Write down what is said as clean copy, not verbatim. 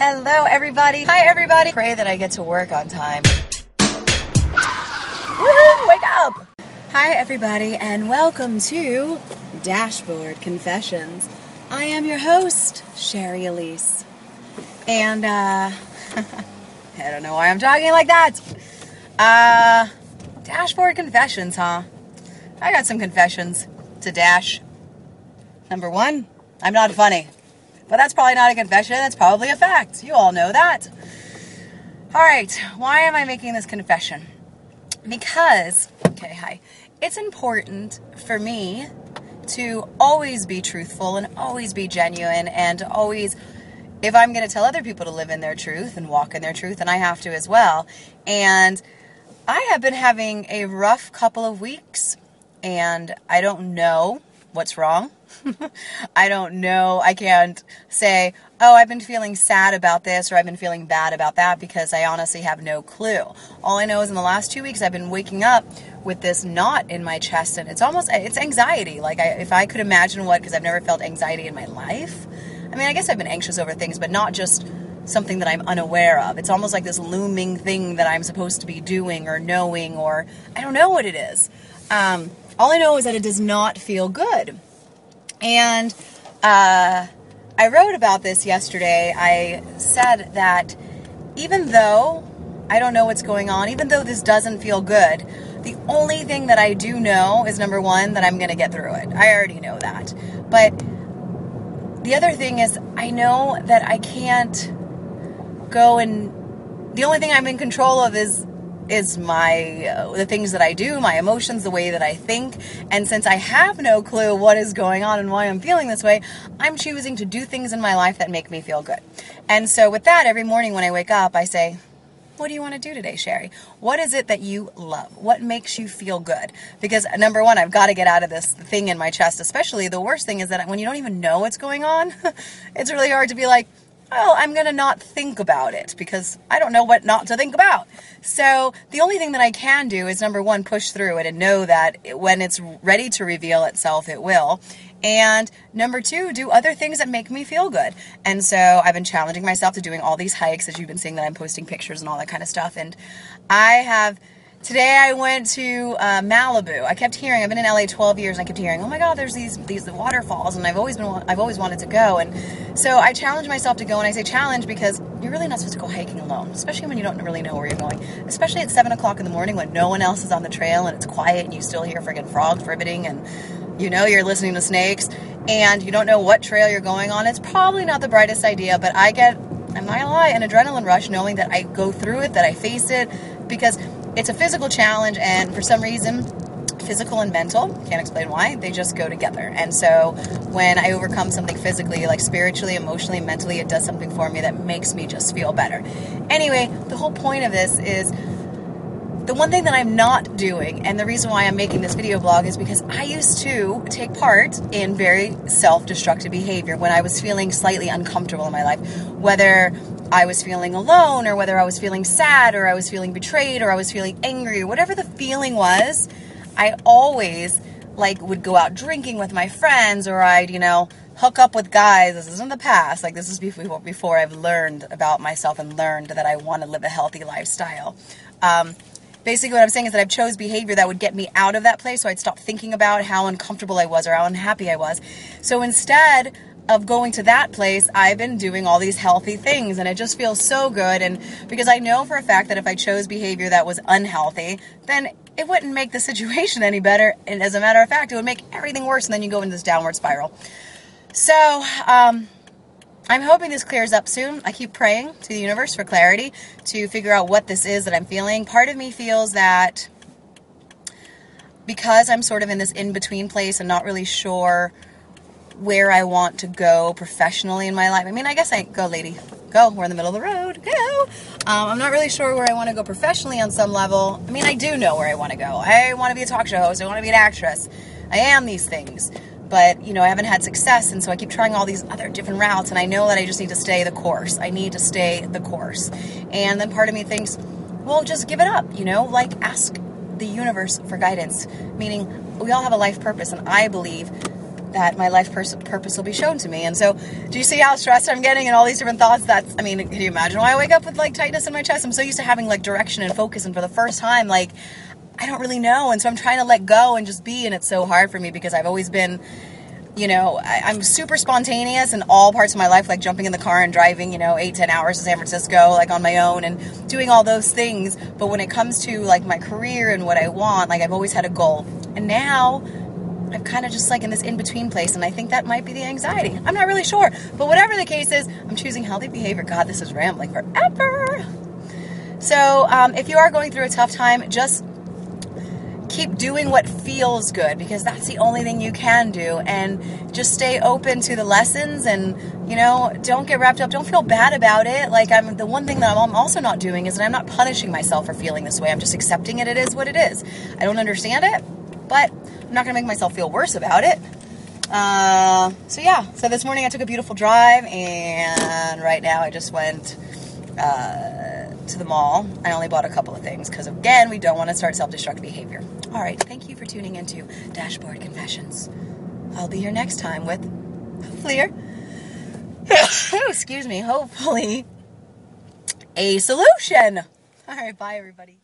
Hello, everybody. Hi, everybody. Pray that I get to work on time. Woohoo! Wake up! Hi, everybody, and welcome to Dashboard Confessions. I am your host, Shari Alyse. And, I don't know why I'm talking like that. Dashboard Confessions, huh? I got some confessions to dash. Number one, I'm not funny. But that's probably not a confession, that's probably a fact. You all know that. Alright, why am I making this confession? Because, it's important for me to always be truthful and always be genuine and always, if I'm going to tell other people to live in their truth and walk in their truth, then I have to as well. And I have been having a rough couple of weeks, and I don't know what's wrong. I don't know. I can't say, oh, I've been feeling sad about this or I've been feeling bad about that, because I honestly have no clue. All I know is in the last 2 weeks I've been waking up with this knot in my chest, and it's anxiety. Like, if I could imagine what, because I've never felt anxiety in my life. I mean, I guess I've been anxious over things, but not just something that I'm unaware of. It's almost like this looming thing that I'm supposed to be doing or knowing, or I don't know what it is. All I know is that it does not feel good. And I wrote about this yesterday. I said that even though I don't know what's going on, even though this doesn't feel good, the only thing that I do know is, number one, that I'm going to get through it. I already know that. But the other thing is, I know that I can't go and the only thing I'm in control of is the things that I do, my emotions, the way that I think. And since I have no clue what is going on and why I'm feeling this way, I'm choosing to do things in my life that make me feel good. And so with that, every morning when I wake up, I say, what do you want to do today, Shari? What is it that you love? What makes you feel good? Because number one, I've got to get out of this thing in my chest. Especially the worst thing is that when you don't even know what's going on, it's really hard to be like, well, I'm going to not think about it because I don't know what not to think about. So the only thing that I can do is, number one, push through it and know that when it's ready to reveal itself, it will. And number two, do other things that make me feel good. And so I've been challenging myself to doing all these hikes, as you've been seeing that I'm posting pictures and all that kind of stuff. And today I went to Malibu. I kept hearing, I've been in LA 12 years, and I kept hearing, oh my God, there's these waterfalls, and I've always wanted to go. And so I challenged myself to go, and I say challenge because you're really not supposed to go hiking alone, especially when you don't really know where you're going, especially at 7 o'clock in the morning when no one else is on the trail and it's quiet and you still hear friggin' frogs ribbiting and you know you're listening to snakes and you don't know what trail you're going on. It's probably not the brightest idea, but I'm not gonna lie, an adrenaline rush knowing that I go through it, that I face it, because it's a physical challenge, and for some reason, physical and mental, can't explain why, they just go together. And so when I overcome something physically, like spiritually, emotionally, mentally, it does something for me that makes me just feel better. Anyway, the whole point of this is, the one thing that I'm not doing, and the reason why I'm making this video blog, is because I used to take part in very self-destructive behavior when I was feeling slightly uncomfortable in my life, whether I was feeling alone, or whether I was feeling sad, or I was feeling betrayed, or I was feeling angry, or whatever the feeling was. I always would go out drinking with my friends, or I'd hook up with guys. This is in the past, this is before I've learned about myself and learned that I want to live a healthy lifestyle. Basically what I'm saying is that I've chose behavior that would get me out of that place, so I'd stop thinking about how uncomfortable I was or how unhappy I was. So instead of going to that place, I've been doing all these healthy things, and it just feels so good. And because I know for a fact that if I chose behavior that was unhealthy, then it wouldn't make the situation any better, and as a matter of fact, it would make everything worse, and then you go into this downward spiral. So, I'm hoping this clears up soon. I keep praying to the universe for clarity to figure out what this is that I'm feeling. Part of me feels that because I'm sort of in this in-between place and not really sure where I want to go professionally in my life. I mean, I guess go, lady. Go. We're in the middle of the road. Go. I'm not really sure where I want to go professionally on some level. I mean, I do know where I want to go. I want to be a talk show host. I want to be an actress. I am these things. But, I haven't had success, and so I keep trying all these other different routes, and I know that I just need to stay the course. I need to stay the course. And then part of me thinks, well, just give it up, ask the universe for guidance. Meaning, we all have a life purpose, and I believe that my life purpose will be shown to me. And so, do you see how stressed I'm getting and all these different thoughts? I mean, can you imagine why I wake up with like tightness in my chest? I'm so used to having like direction and focus, and for the first time, like, I don't really know. And so I'm trying to let go and just be, and it's so hard for me because I've always been, you know, I'm super spontaneous in all parts of my life, like jumping in the car and driving, 8-10 hours to San Francisco, like on my own and doing all those things. But when it comes to like my career and what I want, like I've always had a goal. And now I'm kind of just like in this in-between place, and I think that might be the anxiety. I'm not really sure. But whatever the case is, I'm choosing healthy behavior. God, this is rambling forever. So if you are going through a tough time, just keep doing what feels good, because that's the only thing you can do, and just stay open to the lessons, and don't get wrapped up, don't feel bad about it. Like, the one thing that I'm also not doing is that I'm not punishing myself for feeling this way. I'm just accepting it. It is what it is. I don't understand it, but I'm not gonna make myself feel worse about it. So this morning I took a beautiful drive, and right now I just went to the mall. I only bought a couple of things because, again, we don't want to start self-destruct behavior. All right, thank you for tuning into Dashboard Confessions. I'll be here next time with, hopefully, a solution. All right, bye, everybody.